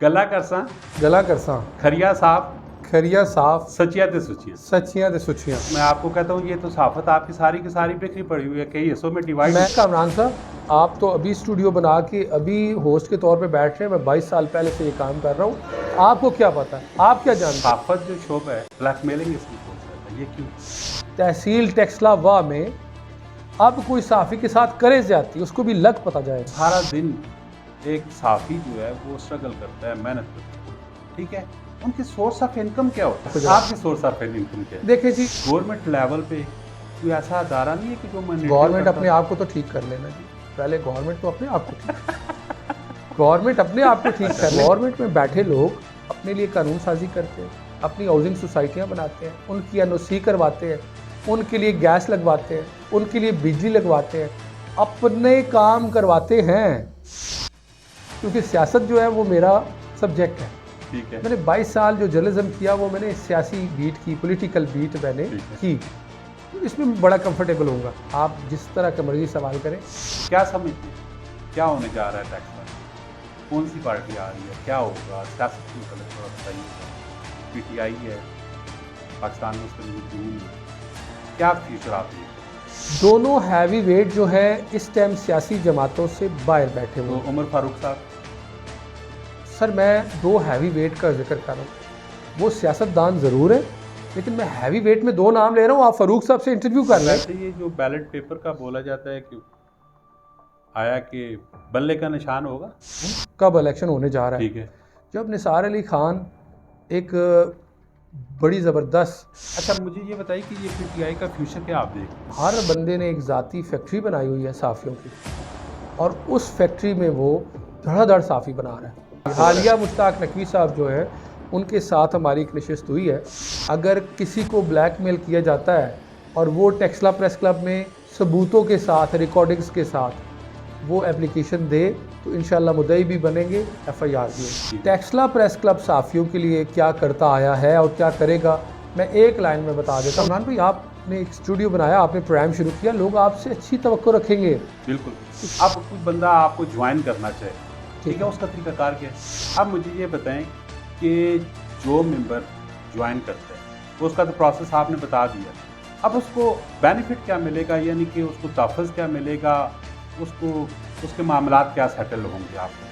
गला करसा गला करसा खरिया साफ खरिया साफ सचिया ते सुचिया। सच्चियां ते सुचियां। मैं आपको कहता हूँ ये तो साफत आपकी सारी की सारी बिखरी पड़ी हुई है, कई हिस्सों में डिवाइड। मैं कामरान साहब, आप तो अभी स्टूडियो बना के अभी होस्ट के तौर पे बैठ रहे हैं। मैं 22 साल पहले से ये काम कर रहा हूँ। आपको क्या पता है, आप क्या जानते हैं? साफत जो शोबा है ब्लैकमेलिंग इसमें हो जाता है, ये क्यों? तहसील टेक्सला वाह में अब कोई साफ़ी के साथ करे जाती, उसको भी लग पता जाएगा। सारा दिन एक साफी जो है वो स्ट्रगल करता है, मेहनत करता है, ठीक है। उनकी सोर्स ऑफ इनकम क्या होता है? आपकी सोर्स ऑफ इनकम क्या है? देखिए जी, गवर्नमेंट लेवल पे कोई ऐसा अदारा नहीं है कि जो गवर्नमेंट अपने आप को तो ठीक कर लेना जी। पहले गवर्नमेंट तो अपने आप को ठीक गवर्नमेंट अपने आप को ठीक कर ले। गवर्नमेंट में बैठे लोग अपने लिए कानून साजी करते हैं, अपनी हाउसिंग सोसाइटियाँ बनाते हैं, उनकी एनओसी करवाते हैं, उनके लिए गैस लगवाते हैं, उनके लिए बिजली लगवाते हैं, अपने काम करवाते हैं। क्योंकि सियासत जो है वो मेरा सब्जेक्ट है। ठीक है। मैंने 22 साल जो जर्नलिज्म किया वो मैंने सियासी बीट की, पॉलिटिकल बीट मैंने की। तो इसमें मैं बड़ा कंफर्टेबल होऊंगा। आप जिस तरह का मर्जी सवाल करें। क्या समझते हैं क्या होने जा रहा है टैक्स में? कौन सी पार्टी आ रही है, क्या होगा? सियासत की मतलब थोड़ा बताइए। पीटीआई है, पाकिस्तान मुस्लिम लीग नून है, क्या फ्यूचर आप देखते हैं? दोनों हैवी वेट जो है इस टाइम सियासी जमातों से बाहर बैठे हुए। तो उमर फारूक साहब, सर मैं दो हैवी वेट का जिक्र कर रहा हूँ। वो सियासतदान ज़रूर है, लेकिन मैं हैवी वेट में दो नाम ले रहा हूँ। आप फारूक साहब से इंटरव्यू कर रहे हैं। वैसे ये जो बैलेट पेपर का बोला जाता है कि आया कि बल्ले का निशान होगा, कब इलेक्शन होने जा रहा है? ठीक है। जब निसार अली खान एक बड़ी ज़बरदस्त, अच्छा मुझे ये बताइए कि ये पीटीआई का फ्यूचर क्या आप देखते हैं? हर बंदे ने एक ज़ाती फैक्ट्री बनाई हुई है साफ़ियों की, और उस फैक्ट्री में वो धड़ाधड़ साफ़ी बना रहा है। हालिया मुश्ताक नकवी साहब जो है उनके साथ हमारी एक नशिस्त हुई है। अगर किसी को ब्लैकमेल किया जाता है और वो टेक्सला प्रेस क्लब में सबूतों के साथ, रिकॉर्डिंग्स के साथ वो एप्लीकेशन दे तो इंशाल्लाह मुद्दई भी बनेंगे, एफआईआर भी होगी। टेक्सला प्रेस क्लब साफ़ियों के लिए क्या करता आया है और क्या करेगा, मैं एक लाइन में बता देता हूँ। इमरान भाई, आपने एक स्टूडियो बनाया, आपने प्रोग्राम शुरू किया, लोग आपसे अच्छी तवक्को रखेंगे। बिल्कुल। अब कोई बंदा आपको ज्वाइन करना चाहे, ठीक है, उसका तरीकाकार क्या है? अब मुझे ये बताएं कि जो मेंबर ज्वाइन करते हैं तो उसका तो प्रोसेस आपने बता दिया, अब उसको बेनिफिट क्या मिलेगा, यानी कि उसको तहफ़्फ़ुज़ क्या मिलेगा, उसको उसके मामलात क्या सेटल होंगे आपको?